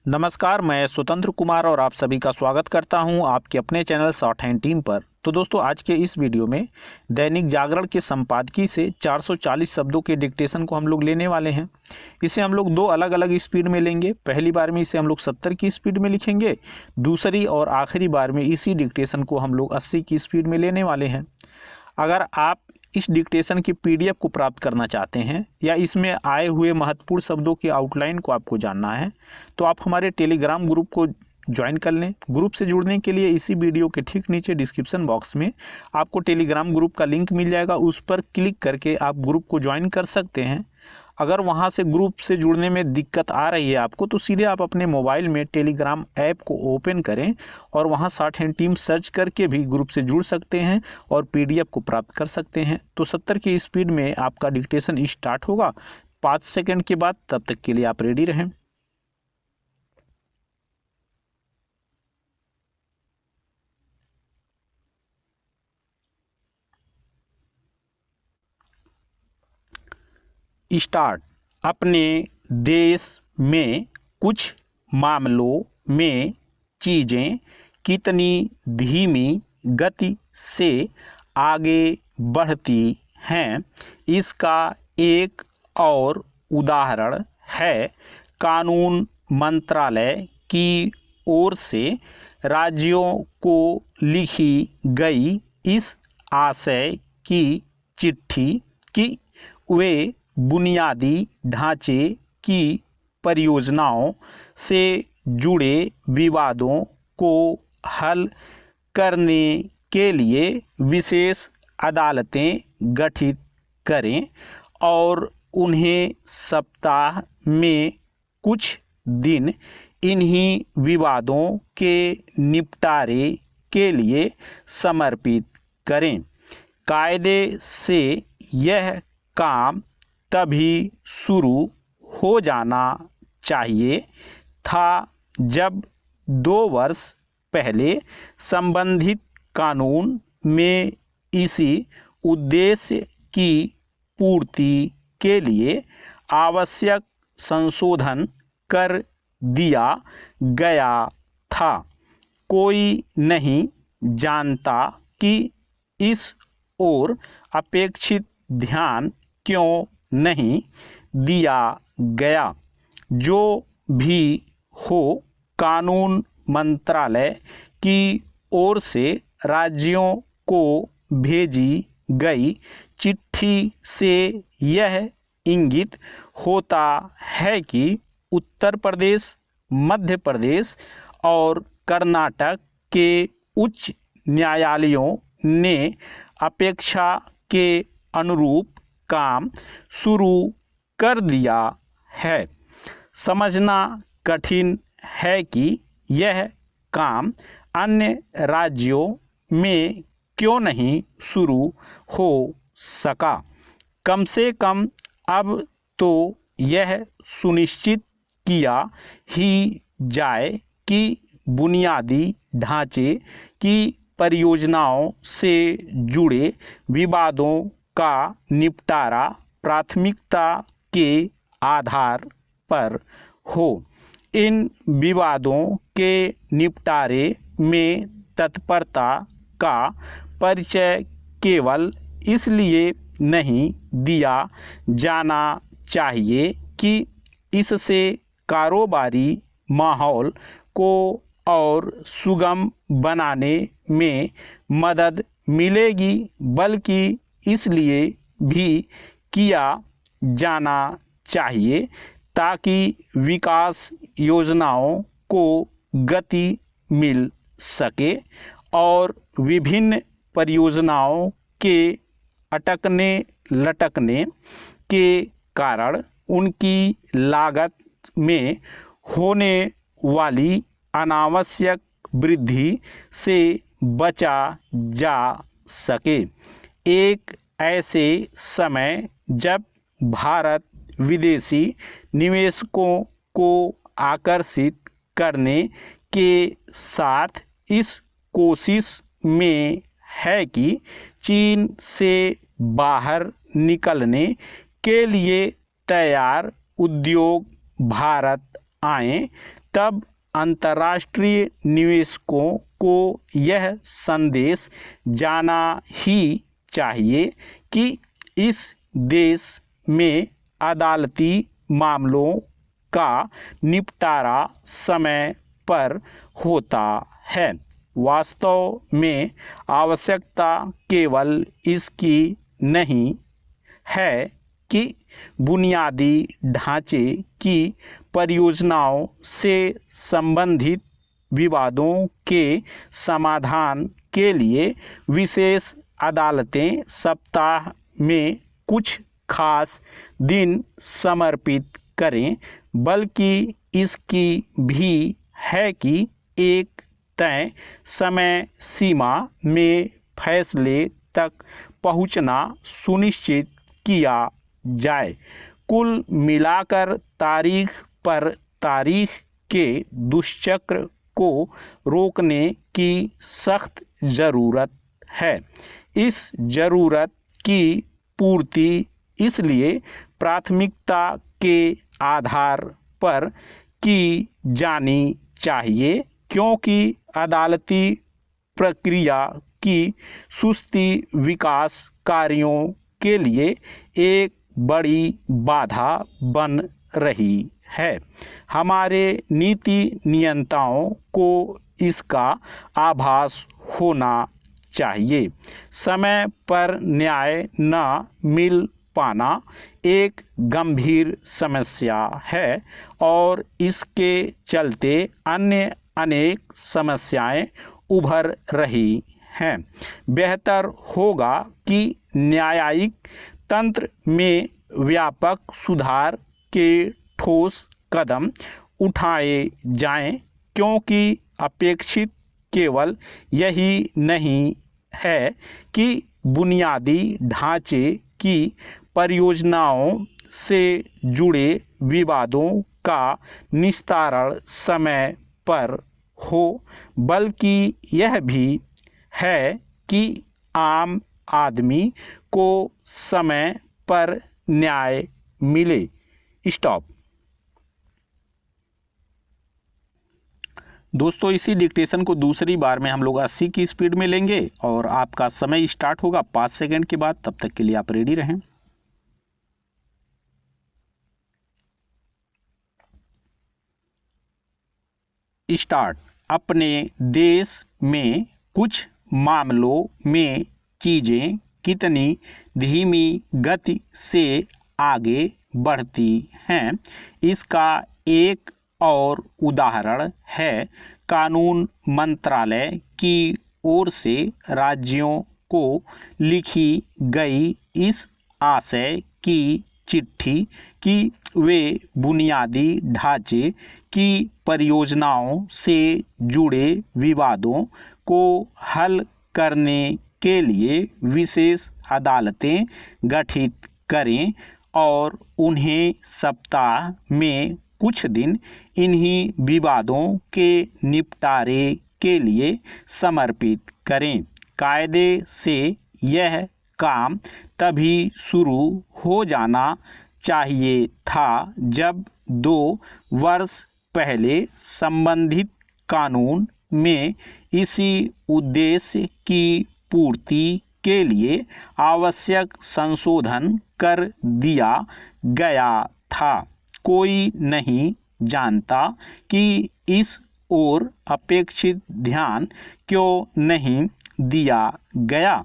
नमस्कार, मैं स्वतंत्र कुमार और आप सभी का स्वागत करता हूं आपके अपने चैनल शॉर्ट हैंड टीम पर। तो दोस्तों, आज के इस वीडियो में दैनिक जागरण के संपादकीय से 440 शब्दों के डिक्टेशन को हम लोग लेने वाले हैं। इसे हम लोग दो अलग अलग स्पीड में लेंगे। पहली बार में इसे हम लोग 70 की स्पीड में लिखेंगे, दूसरी और आखिरी बार में इसी डिक्टेशन को हम लोग 80 की स्पीड में लेने वाले हैं। अगर आप इस डिक्टेशन की पीडीएफ को प्राप्त करना चाहते हैं या इसमें आए हुए महत्वपूर्ण शब्दों की आउटलाइन को आपको जानना है तो आप हमारे टेलीग्राम ग्रुप को ज्वाइन कर लें। ग्रुप से जुड़ने के लिए इसी वीडियो के ठीक नीचे डिस्क्रिप्शन बॉक्स में आपको टेलीग्राम ग्रुप का लिंक मिल जाएगा, उस पर क्लिक करके आप ग्रुप को ज्वाइन कर सकते हैं। अगर वहां से ग्रुप से जुड़ने में दिक्कत आ रही है आपको तो सीधे आप अपने मोबाइल में टेलीग्राम ऐप को ओपन करें और वहां शॉर्ट हैंड टीम सर्च करके भी ग्रुप से जुड़ सकते हैं और पीडीएफ को प्राप्त कर सकते हैं। तो 70 की स्पीड में आपका डिक्टेशन स्टार्ट होगा 5 सेकंड के बाद। तब तक के लिए आप रेडी रहें। स्टार्ट। अपने देश में कुछ मामलों में चीज़ें कितनी धीमी गति से आगे बढ़ती हैं, इसका एक और उदाहरण है कानून मंत्रालय की ओर से राज्यों को लिखी गई इस आशय की चिट्ठी कि वे बुनियादी ढांचे की परियोजनाओं से जुड़े विवादों को हल करने के लिए विशेष अदालतें गठित करें और उन्हें सप्ताह में कुछ दिन इन्हीं विवादों के निपटारे के लिए समर्पित करें। कायदे से यह काम तभी शुरू हो जाना चाहिए था जब 2 वर्ष पहले संबंधित कानून में इसी उद्देश्य की पूर्ति के लिए आवश्यक संशोधन कर दिया गया था। कोई नहीं जानता कि इस ओर अपेक्षित ध्यान क्यों नहीं दिया गया। जो भी हो, कानून मंत्रालय की ओर से राज्यों को भेजी गई चिट्ठी से यह इंगित होता है कि उत्तर प्रदेश, मध्य प्रदेश और कर्नाटक के उच्च न्यायालयों ने अपेक्षा के अनुरूप काम शुरू कर दिया है। समझना कठिन है कि यह काम अन्य राज्यों में क्यों नहीं शुरू हो सका। कम से कम अब तो यह सुनिश्चित किया ही जाए कि बुनियादी ढांचे की परियोजनाओं से जुड़े विवादों का निपटारा प्राथमिकता के आधार पर हो। इन विवादों के निपटारे में तत्परता का परिचय केवल इसलिए नहीं दिया जाना चाहिए कि इससे कारोबारी माहौल को और सुगम बनाने में मदद मिलेगी, बल्कि इसलिए भी किया जाना चाहिए ताकि विकास योजनाओं को गति मिल सके और विभिन्न परियोजनाओं के अटकने लटकने के कारण उनकी लागत में होने वाली अनावश्यक वृद्धि से बचा जा सके। एक ऐसे समय जब भारत विदेशी निवेशकों को आकर्षित करने के साथ इस कोशिश में है कि चीन से बाहर निकलने के लिए तैयार उद्योग भारत आएं, तब अंतर्राष्ट्रीय निवेशकों को यह संदेश जाना ही चाहिए कि इस देश में अदालती मामलों का निपटारा समय पर होता है। वास्तव में आवश्यकता केवल इसकी नहीं है कि बुनियादी ढांचे की परियोजनाओं से संबंधित विवादों के समाधान के लिए विशेष अदालतें सप्ताह में कुछ खास दिन समर्पित करें, बल्कि इसकी भी है कि एक तय समय सीमा में फैसले तक पहुंचना सुनिश्चित किया जाए। कुल मिलाकर तारीख पर तारीख के दुष्चक्र को रोकने की सख्त ज़रूरत है। इस ज़रूरत की पूर्ति इसलिए प्राथमिकता के आधार पर की जानी चाहिए क्योंकि अदालती प्रक्रिया की सुस्ती विकास कार्यों के लिए एक बड़ी बाधा बन रही है। हमारे नीति नियंताओं को इसका आभास होना चाहिए। समय पर न्याय न मिल पाना एक गंभीर समस्या है और इसके चलते अन्य अनेक समस्याएं उभर रही हैं। बेहतर होगा कि न्यायिक तंत्र में व्यापक सुधार के ठोस कदम उठाए जाएं, क्योंकि अपेक्षित केवल यही नहीं है कि बुनियादी ढांचे की परियोजनाओं से जुड़े विवादों का निस्तारण समय पर हो, बल्कि यह भी है कि आम आदमी को समय पर न्याय मिले। स्टॉप। दोस्तों, इसी डिक्टेशन को दूसरी बार में हम लोग 80 की स्पीड में लेंगे और आपका समय स्टार्ट होगा 5 सेकंड के बाद। तब तक के लिए आप रेडी रहें। स्टार्ट। अपने देश में कुछ मामलों में चीज़ें कितनी धीमी गति से आगे बढ़ती हैं, इसका एक और उदाहरण है कानून मंत्रालय की ओर से राज्यों को लिखी गई इस आशय की चिट्ठी कि वे बुनियादी ढांचे की परियोजनाओं से जुड़े विवादों को हल करने के लिए विशेष अदालतें गठित करें और उन्हें सप्ताह में कुछ दिन इन्हीं विवादों के निपटारे के लिए समर्पित करें। कायदे से यह काम तभी शुरू हो जाना चाहिए था जब 2 वर्ष पहले संबंधित कानून में इसी उद्देश्य की पूर्ति के लिए आवश्यक संशोधन कर दिया गया था। कोई नहीं जानता कि इस ओर अपेक्षित ध्यान क्यों नहीं दिया गया।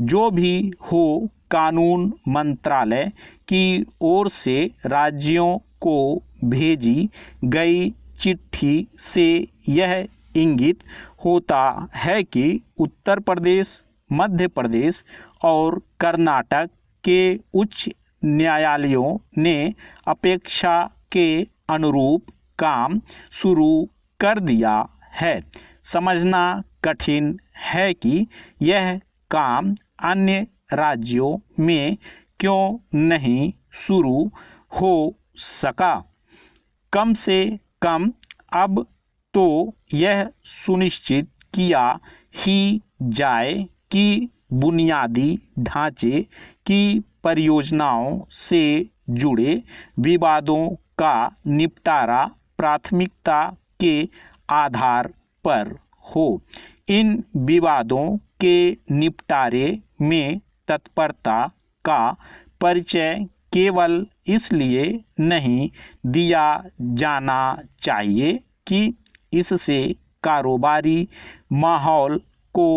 जो भी हो, कानून मंत्रालय की ओर से राज्यों को भेजी गई चिट्ठी से यह इंगित होता है कि उत्तर प्रदेश, मध्य प्रदेश और कर्नाटक के उच्च न्यायालयों ने अपेक्षा के अनुरूप काम शुरू कर दिया है। समझना कठिन है कि यह काम अन्य राज्यों में क्यों नहीं शुरू हो सका। कम से कम अब तो यह सुनिश्चित किया ही जाए कि बुनियादी ढांचे की परियोजनाओं से जुड़े विवादों का निपटारा प्राथमिकता के आधार पर हो। इन विवादों के निपटारे में तत्परता का परिचय केवल इसलिए नहीं दिया जाना चाहिए कि इससे कारोबारी माहौल को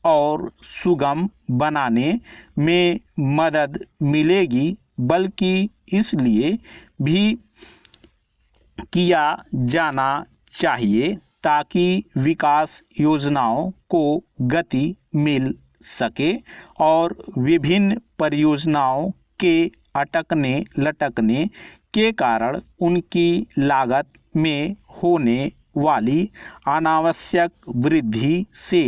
और सुगम बनाने में मदद मिलेगी, बल्कि इसलिए भी किया जाना चाहिए ताकि विकास योजनाओं को गति मिल सके और विभिन्न परियोजनाओं के अटकने लटकने के कारण उनकी लागत में होने वाली अनावश्यक वृद्धि से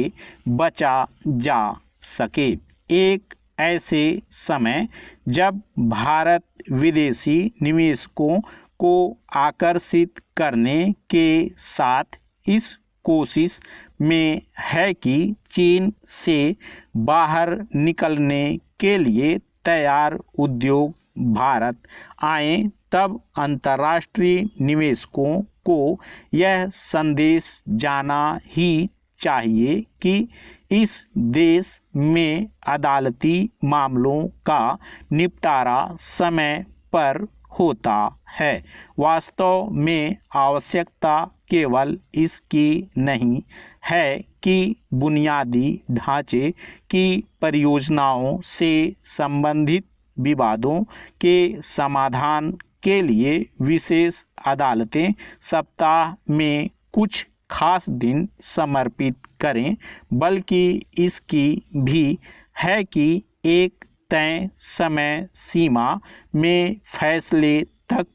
बचा जा सके। एक ऐसे समय जब भारत विदेशी निवेशकों को आकर्षित करने के साथ इस कोशिश में है कि चीन से बाहर निकलने के लिए तैयार उद्योग भारत आए, तब अंतर्राष्ट्रीय निवेशकों को यह संदेश जाना ही चाहिए कि इस देश में अदालती मामलों का निपटारा समय पर होता है। वास्तव में आवश्यकता केवल इसकी नहीं है कि बुनियादी ढांचे की परियोजनाओं से संबंधित विवादों के समाधान के लिए विशेष अदालतें सप्ताह में कुछ खास दिन समर्पित करें, बल्कि इसकी भी है कि एक तय समय सीमा में फैसले तक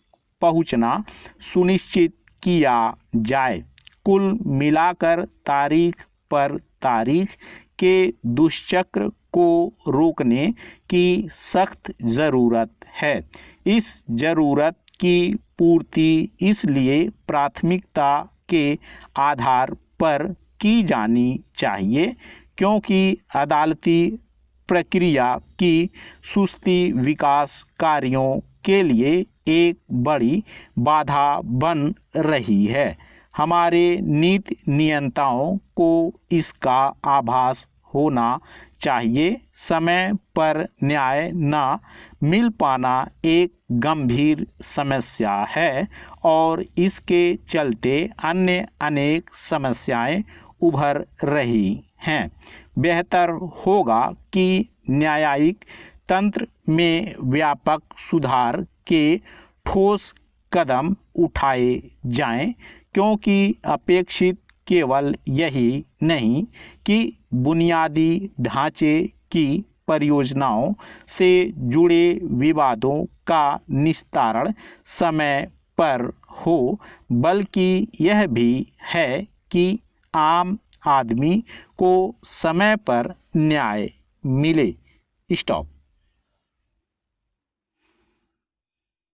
पहुंचना सुनिश्चित किया जाए। कुल मिलाकर तारीख पर तारीख के दुष्चक्र को रोकने की सख्त ज़रूरत है। इस ज़रूरत की पूर्ति इसलिए प्राथमिकता के आधार पर की जानी चाहिए क्योंकि अदालती प्रक्रिया की सुस्ती विकास कार्यों के लिए एक बड़ी बाधा बन रही है। हमारे नीति नियंताओं को इसका आभास होना चाहिए। समय पर न्याय न मिल पाना एक गंभीर समस्या है और इसके चलते अन्य अनेक समस्याएं उभर रही हैं। बेहतर होगा कि न्यायिक तंत्र में व्यापक सुधार के ठोस कदम उठाए जाएं, क्योंकि अपेक्षित केवल यही नहीं कि बुनियादी ढांचे की परियोजनाओं से जुड़े विवादों का निस्तारण समय पर हो, बल्कि यह भी है कि आम आदमी को समय पर न्याय मिले। स्टॉप।